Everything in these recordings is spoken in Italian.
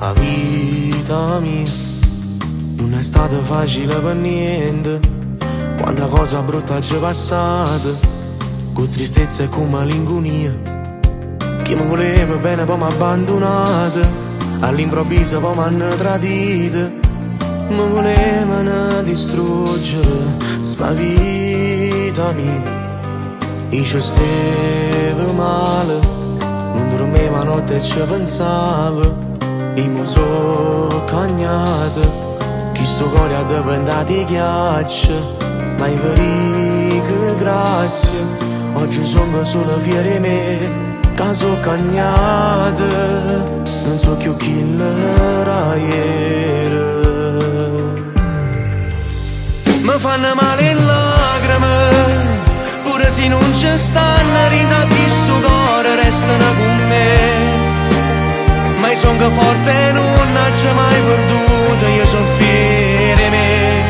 La vita mia non è stata facile per niente. Quanta cosa brutta c'è passata, con tristezza e con malinconia. Chi mi voleva bene poi m'ha abbandonata, all'improvviso poi m'hanno tradita. Mi volevano distruggere sta vita mia. Io ci stavo male, non dormivo notte e ci pensavo. Io mi sono cagnato, chi sto cuore è diventato ghiaccio. Ma io verico grazie, oggi sono solo fiero di me, che sono cagnato, non so più chi l'era ieri. Mi fanno male le lacrime, pure se non ci stanno, rinda di sto cuore restano con me. Ma io sono forte e non c'è mai perduto, io sono fiero di me.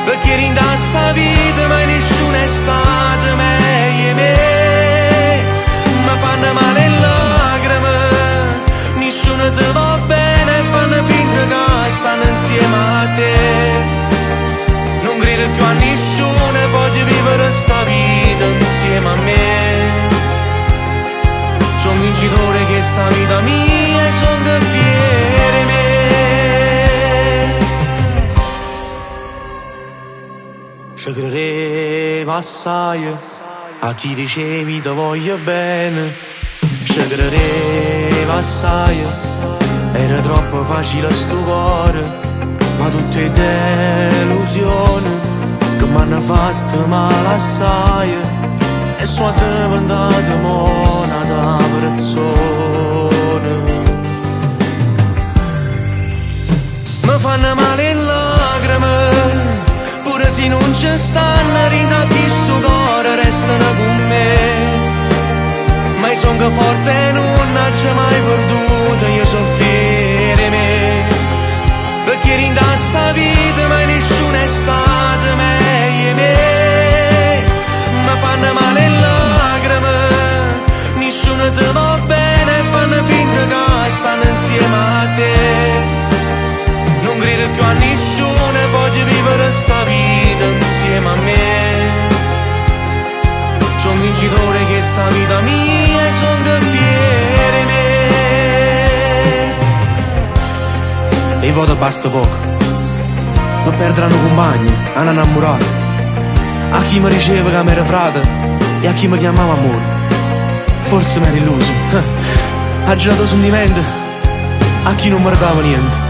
Perché rinda sta vita mai nessuno è stato meglio di me. Mi fanno male le lacrime, nessuno ti va bene, fanno finta che stanno insieme a te. Non credo più a nessuno, voglio vivere sta vita insieme a me. Sono vincitore che sta vita mia e sono fiero di me. Ci credevo assai a chi dicevi ti voglio bene. Ci credevo assai, era troppo facile sto cuore. Ma tutte delusioni che m'hanno fatto male assai, e sono diventata monata persona. Mi fanno male le lacrime, pure se non ci stanno, rinda di sto cuore restano con me. Ma io sono forte e non c'è mai perduto, io sono fiero di me. Perché rinda sta vita mai nessuno è stato meglio di me. Mi fanno male le lacrime, nessuno ti va bene, fanno finta che stanno insieme a te. Non credo più a nessuno, voglio vivere sta vita insieme a me. Sono vincitore che sta vita mia e sono fiero di me. E voto basta poco, per perdere un compagno, un innamorato. A chi mi diceva che mi era frate e a chi mi chiamava amore. Forse mi ero illuso, ha girato sentimento a chi non mi dava niente.